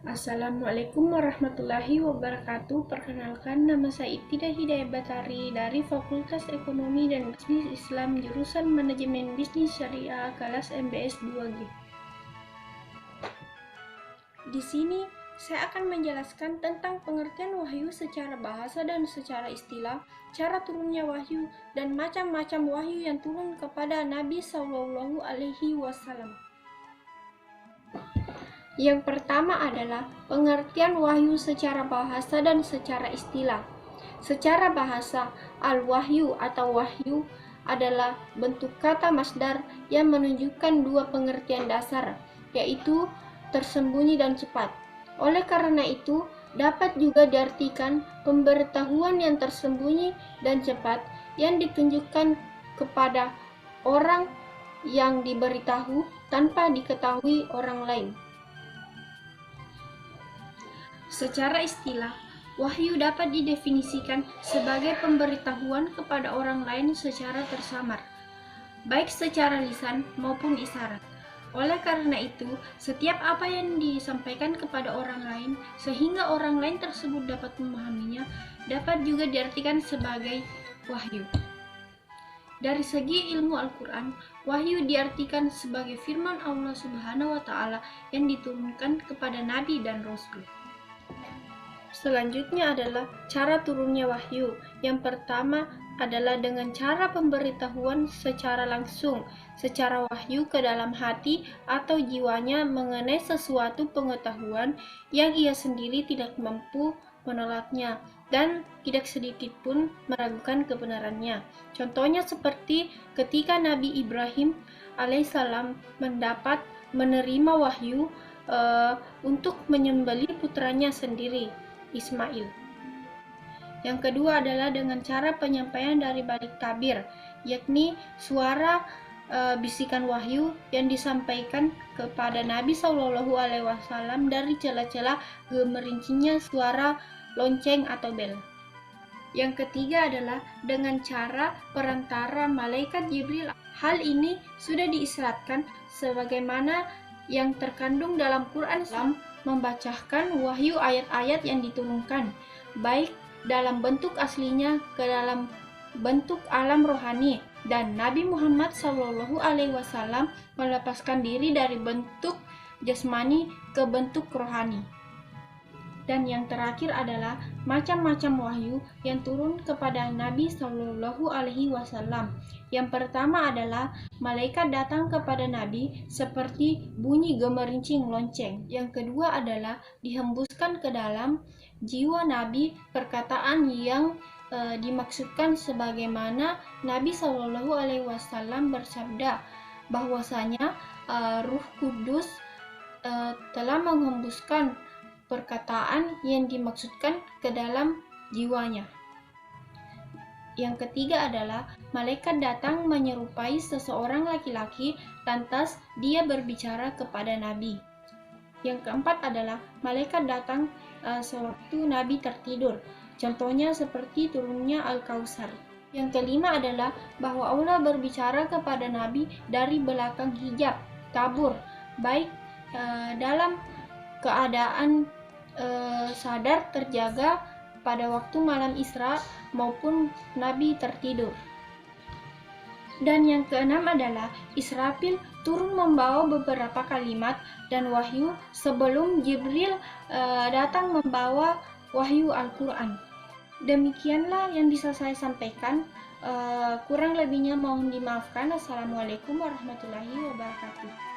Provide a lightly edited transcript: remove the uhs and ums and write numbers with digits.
Assalamualaikum warahmatullahi wabarakatuh. Perkenalkan, nama saya Ibtidah Hidayah Batari dari Fakultas Ekonomi dan Bisnis Islam jurusan Manajemen Bisnis Syariah kelas MBS 2G. Di sini saya akan menjelaskan tentang pengertian wahyu secara bahasa dan secara istilah, cara turunnya wahyu, dan macam-macam wahyu yang turun kepada Nabi Shallallahu Alaihi Wasallam. Yang pertama adalah pengertian wahyu secara bahasa dan secara istilah. Secara bahasa, al-wahyu atau wahyu adalah bentuk kata masdar yang menunjukkan dua pengertian dasar, yaitu tersembunyi dan cepat. Oleh karena itu, dapat juga diartikan pemberitahuan yang tersembunyi dan cepat yang ditunjukkan kepada orang yang diberitahu tanpa diketahui orang lain. Secara istilah, wahyu dapat didefinisikan sebagai pemberitahuan kepada orang lain secara tersamar, baik secara lisan maupun isyarat. Oleh karena itu, setiap apa yang disampaikan kepada orang lain sehingga orang lain tersebut dapat memahaminya, dapat juga diartikan sebagai wahyu. Dari segi ilmu Al-Quran, wahyu diartikan sebagai firman Allah Subhanahu wa Ta'ala yang diturunkan kepada Nabi dan Rasul. Selanjutnya adalah cara turunnya wahyu. Yang pertama adalah dengan cara pemberitahuan secara langsung, secara wahyu ke dalam hati atau jiwanya mengenai sesuatu pengetahuan yang ia sendiri tidak mampu menolaknya dan tidak sedikit pun meragukan kebenarannya. Contohnya seperti ketika Nabi Ibrahim alaihissalam menerima wahyu untuk menyembelih putranya sendiri, Ismail. Yang kedua adalah dengan cara penyampaian dari balik tabir, yakni suara bisikan wahyu yang disampaikan kepada Nabi Shallallahu Alaihi Wasallam dari celah-celah gemerincingnya suara lonceng atau bel. Yang ketiga adalah dengan cara perantara malaikat Jibril. Hal ini sudah diisyaratkan sebagaimana yang terkandung dalam Quran membacakan wahyu ayat-ayat yang diturunkan, baik dalam bentuk aslinya ke dalam bentuk alam rohani, dan Nabi Muhammad Shallallahu Alaihi Wasallam melepaskan diri dari bentuk jasmani ke bentuk rohani. Dan yang terakhir adalah macam-macam wahyu yang turun kepada Nabi Shallallahu Alaihi Wasallam. Yang pertama adalah malaikat datang kepada Nabi seperti bunyi gemerincing lonceng. Yang kedua adalah dihembuskan ke dalam jiwa Nabi perkataan yang dimaksudkan sebagaimana Nabi Shallallahu Alaihi Wasallam bersabda bahwasanya Ruh Kudus telah menghembuskan perkataan yang dimaksudkan ke dalam jiwanya. Yang ketiga adalah malaikat datang menyerupai seseorang laki-laki, lantas dia berbicara kepada Nabi. Yang keempat adalah malaikat datang sewaktu Nabi tertidur. Contohnya seperti turunnya Al-Kautsar. Yang kelima adalah bahwa Allah berbicara kepada Nabi dari belakang hijab, tabur, baik dalam keadaan sadar terjaga pada waktu malam Isra maupun Nabi tertidur. Dan yang keenam adalah Israfil turun membawa beberapa kalimat dan wahyu sebelum Jibril datang membawa wahyu Al-Quran. Demikianlah yang bisa saya sampaikan. Kurang lebihnya mohon dimaafkan. Assalamualaikum warahmatullahi wabarakatuh.